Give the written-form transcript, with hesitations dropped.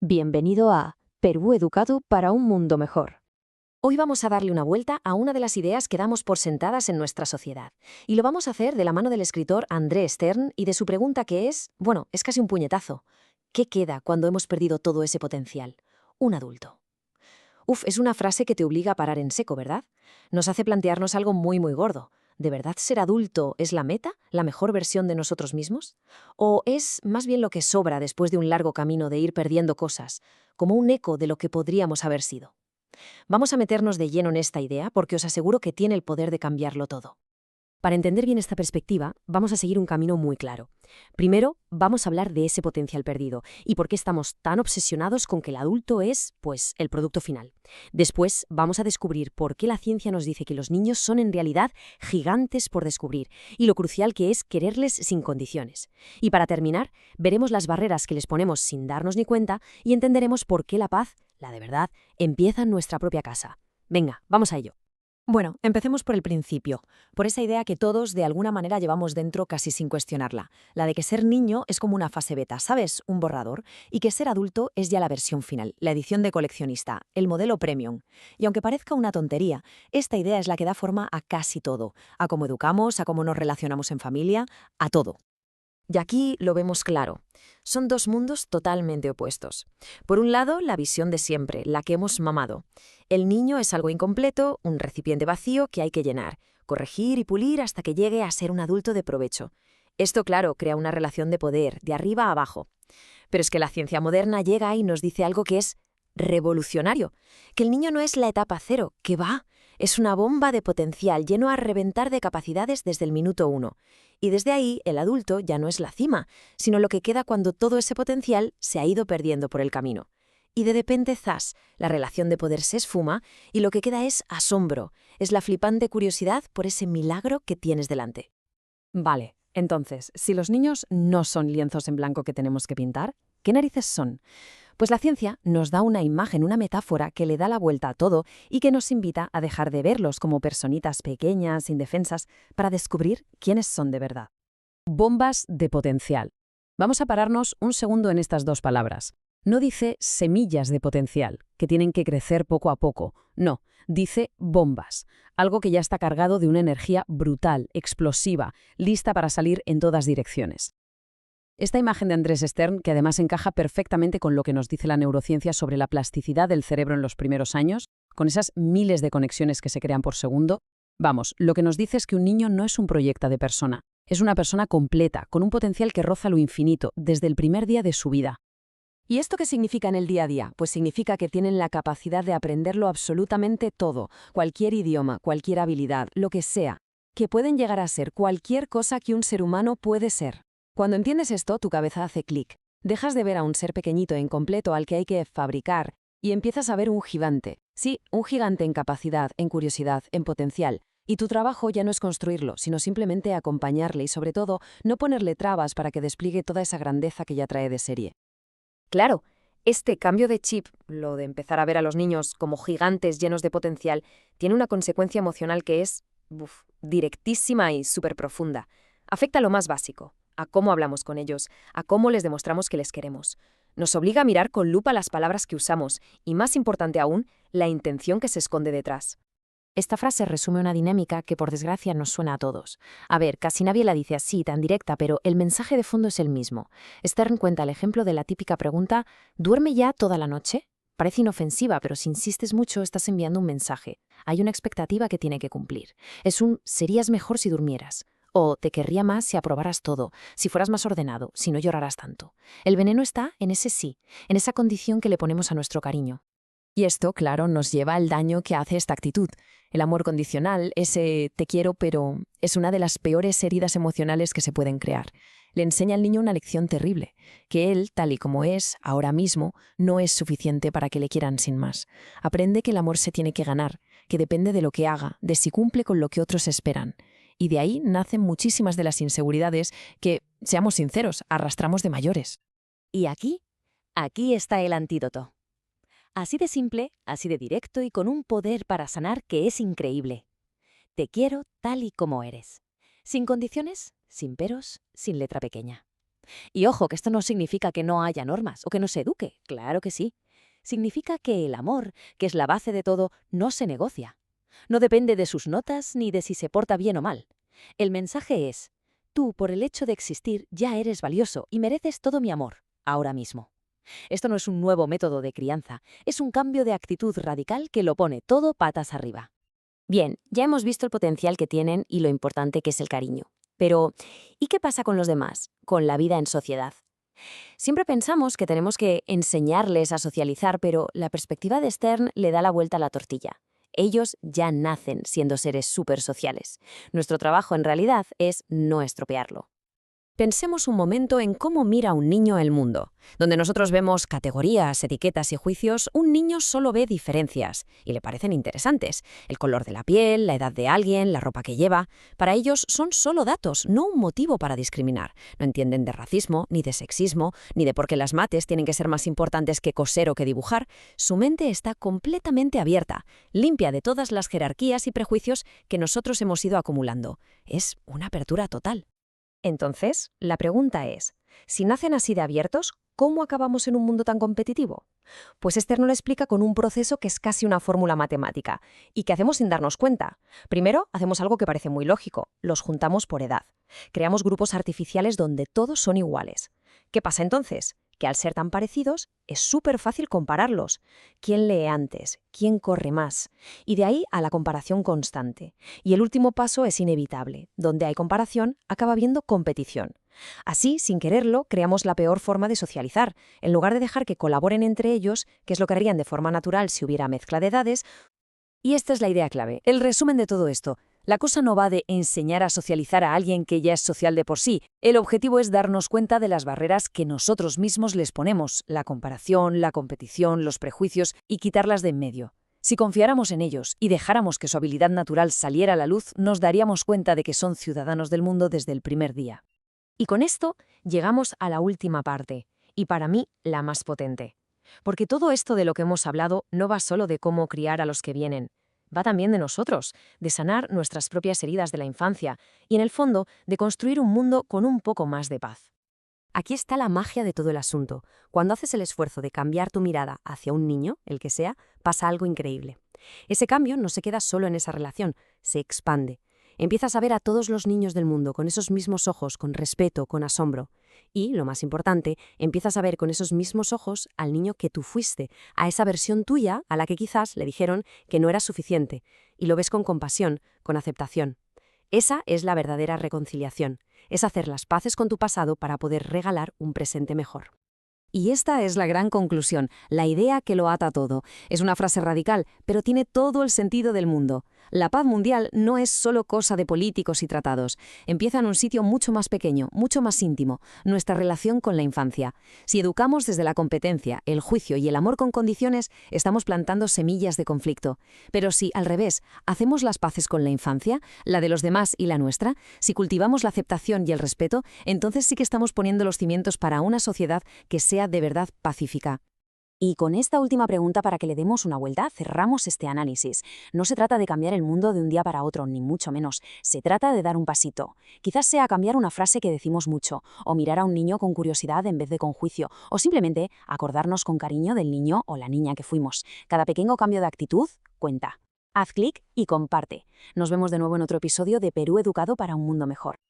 Bienvenido a Perú Educado para un Mundo Mejor. Hoy vamos a darle una vuelta a una de las ideas que damos por sentadas en nuestra sociedad. Y lo vamos a hacer de la mano del escritor André Stern y de su pregunta que es casi un puñetazo. ¿Qué queda cuando hemos perdido todo ese potencial? Un adulto. Es una frase que te obliga a parar en seco, ¿verdad? Nos hace plantearnos algo muy gordo. ¿De verdad ser adulto es la meta, la mejor versión de nosotros mismos? ¿O es más bien lo que sobra después de un largo camino de ir perdiendo cosas, como un eco de lo que podríamos haber sido? Vamos a meternos de lleno en esta idea porque os aseguro que tiene el poder de cambiarlo todo. Para entender bien esta perspectiva, vamos a seguir un camino muy claro. Primero, vamos a hablar de ese potencial perdido y por qué estamos tan obsesionados con que el adulto es, el producto final. Después, vamos a descubrir por qué la ciencia nos dice que los niños son en realidad gigantes por descubrir y lo crucial que es quererles sin condiciones. Y para terminar, veremos las barreras que les ponemos sin darnos ni cuenta y entenderemos por qué la paz, la de verdad, empieza en nuestra propia casa. Venga, vamos a ello. Bueno, empecemos por el principio, por esa idea que todos de alguna manera llevamos dentro casi sin cuestionarla, la de que ser niño es como una fase beta, ¿sabes? Un borrador, y que ser adulto es ya la versión final, la edición de coleccionista, el modelo premium. Y aunque parezca una tontería, esta idea es la que da forma a casi todo, a cómo educamos, a cómo nos relacionamos en familia, a todo. Y aquí lo vemos claro. Son dos mundos totalmente opuestos. Por un lado, la visión de siempre, la que hemos mamado. El niño es algo incompleto, un recipiente vacío que hay que llenar, corregir y pulir hasta que llegue a ser un adulto de provecho. Esto, claro, crea una relación de poder, de arriba a abajo. Pero es que la ciencia moderna llega y nos dice algo que es revolucionario, que el niño no es la etapa cero, que va, es una bomba de potencial lleno a reventar de capacidades desde el minuto uno. Y desde ahí, el adulto ya no es la cima, sino lo que queda cuando todo ese potencial se ha ido perdiendo por el camino. Y de repente, zas, la relación de poder se esfuma y lo que queda es asombro, es la flipante curiosidad por ese milagro que tienes delante. Vale, entonces, si los niños no son lienzos en blanco que tenemos que pintar, ¿qué narices son? Pues la ciencia nos da una imagen, una metáfora que le da la vuelta a todo y que nos invita a dejar de verlos como personitas pequeñas, indefensas, para descubrir quiénes son de verdad. Bombas de potencial. Vamos a pararnos un segundo en estas dos palabras. No dice semillas de potencial, que tienen que crecer poco a poco. No, dice bombas, algo que ya está cargado de una energía brutal, explosiva, lista para salir en todas direcciones. Esta imagen de Andrés Stern, que además encaja perfectamente con lo que nos dice la neurociencia sobre la plasticidad del cerebro en los primeros años, con esas miles de conexiones que se crean por segundo, lo que nos dice es que un niño no es un proyecto de persona, es una persona completa, con un potencial que roza lo infinito desde el primer día de su vida. ¿Y esto qué significa en el día a día? Pues significa que tienen la capacidad de aprenderlo absolutamente todo, cualquier idioma, cualquier habilidad, lo que sea, que pueden llegar a ser cualquier cosa que un ser humano puede ser. Cuando entiendes esto, tu cabeza hace clic. Dejas de ver a un ser pequeñito e incompleto al que hay que fabricar y empiezas a ver un gigante. Sí, un gigante en capacidad, en curiosidad, en potencial. Y tu trabajo ya no es construirlo, sino simplemente acompañarle y, sobre todo, no ponerle trabas para que despliegue toda esa grandeza que ya trae de serie. Claro, este cambio de chip, lo de empezar a ver a los niños como gigantes llenos de potencial, tiene una consecuencia emocional que es directísima y súper profunda. Afecta a lo más básico, a cómo hablamos con ellos, a cómo les demostramos que les queremos. Nos obliga a mirar con lupa las palabras que usamos y, más importante aún, la intención que se esconde detrás. Esta frase resume una dinámica que por desgracia nos suena a todos. A ver, casi nadie la dice así, tan directa, pero el mensaje de fondo es el mismo. Stern cuenta el ejemplo de la típica pregunta ¿duerme ya toda la noche? Parece inofensiva, pero si insistes mucho estás enviando un mensaje. Hay una expectativa que tiene que cumplir. Es un «serías mejor si durmieras». O «te querría más si aprobaras todo, si fueras más ordenado, si no lloraras tanto». El veneno está en ese sí, en esa condición que le ponemos a nuestro cariño. Y esto, claro, nos lleva al daño que hace esta actitud. El amor condicional, ese «te quiero, pero» es una de las peores heridas emocionales que se pueden crear. Le enseña al niño una lección terrible, que él, tal y como es, ahora mismo, no es suficiente para que le quieran sin más. Aprende que el amor se tiene que ganar, que depende de lo que haga, de si cumple con lo que otros esperan. Y de ahí nacen muchísimas de las inseguridades que, seamos sinceros, arrastramos de mayores. Y aquí está el antídoto. Así de simple, así de directo y con un poder para sanar que es increíble. Te quiero tal y como eres. Sin condiciones, sin peros, sin letra pequeña. Y ojo, que esto no significa que no haya normas o que no se eduque, claro que sí. Significa que el amor, que es la base de todo, no se negocia. No depende de sus notas ni de si se porta bien o mal. El mensaje es: tú, por el hecho de existir, ya eres valioso y mereces todo mi amor, ahora mismo. Esto no es un nuevo método de crianza, es un cambio de actitud radical que lo pone todo patas arriba. Bien, ya hemos visto el potencial que tienen y lo importante que es el cariño. Pero, ¿y qué pasa con los demás? Con la vida en sociedad. Siempre pensamos que tenemos que enseñarles a socializar, pero la perspectiva de Stern le da la vuelta a la tortilla. Ellos ya nacen siendo seres súper sociales. Nuestro trabajo en realidad es no estropearlo. Pensemos un momento en cómo mira un niño el mundo. Donde nosotros vemos categorías, etiquetas y juicios, un niño solo ve diferencias y le parecen interesantes. El color de la piel, la edad de alguien, la ropa que lleva. Para ellos son solo datos, no un motivo para discriminar. No entienden de racismo, ni de sexismo, ni de por qué las mates tienen que ser más importantes que coser o que dibujar. Su mente está completamente abierta, limpia de todas las jerarquías y prejuicios que nosotros hemos ido acumulando. Es una apertura total. Entonces, la pregunta es, si nacen así de abiertos, ¿cómo acabamos en un mundo tan competitivo? Pues Esther nos lo explica con un proceso que es casi una fórmula matemática y que hacemos sin darnos cuenta. Primero, hacemos algo que parece muy lógico, los juntamos por edad. Creamos grupos artificiales donde todos son iguales. ¿Qué pasa entonces? Que al ser tan parecidos, es súper fácil compararlos. ¿Quién lee antes? ¿Quién corre más? Y de ahí a la comparación constante. Y el último paso es inevitable. Donde hay comparación, acaba habiendo competición. Así, sin quererlo, creamos la peor forma de socializar. En lugar de dejar que colaboren entre ellos, que es lo que harían de forma natural si hubiera mezcla de edades. Y esta es la idea clave, el resumen de todo esto. La cosa no va de enseñar a socializar a alguien que ya es social de por sí. El objetivo es darnos cuenta de las barreras que nosotros mismos les ponemos, la comparación, la competición, los prejuicios, y quitarlas de en medio. Si confiáramos en ellos y dejáramos que su habilidad natural saliera a la luz, nos daríamos cuenta de que son ciudadanos del mundo desde el primer día. Y con esto llegamos a la última parte, y para mí la más potente. Porque todo esto de lo que hemos hablado no va solo de cómo criar a los que vienen. Va también de nosotros, de sanar nuestras propias heridas de la infancia y, en el fondo, de construir un mundo con un poco más de paz. Aquí está la magia de todo el asunto. Cuando haces el esfuerzo de cambiar tu mirada hacia un niño, el que sea, pasa algo increíble. Ese cambio no se queda solo en esa relación, se expande. Empiezas a ver a todos los niños del mundo con esos mismos ojos, con respeto, con asombro. Y, lo más importante, empiezas a ver con esos mismos ojos al niño que tú fuiste, a esa versión tuya a la que quizás le dijeron que no era suficiente. Y lo ves con compasión, con aceptación. Esa es la verdadera reconciliación. Es hacer las paces con tu pasado para poder regalar un presente mejor. Y esta es la gran conclusión, la idea que lo ata todo. Es una frase radical, pero tiene todo el sentido del mundo. La paz mundial no es solo cosa de políticos y tratados. Empieza en un sitio mucho más pequeño, mucho más íntimo, nuestra relación con la infancia. Si educamos desde la competencia, el juicio y el amor con condiciones, estamos plantando semillas de conflicto. Pero si, al revés, hacemos las paces con la infancia, la de los demás y la nuestra, si cultivamos la aceptación y el respeto, entonces sí que estamos poniendo los cimientos para una sociedad que sea de verdad pacífica. Y con esta última pregunta, para que le demos una vuelta, cerramos este análisis. No se trata de cambiar el mundo de un día para otro, ni mucho menos. Se trata de dar un pasito. Quizás sea cambiar una frase que decimos mucho, o mirar a un niño con curiosidad en vez de con juicio, o simplemente acordarnos con cariño del niño o la niña que fuimos. Cada pequeño cambio de actitud cuenta. Haz clic y comparte. Nos vemos de nuevo en otro episodio de Perú Educado para un Mundo Mejor.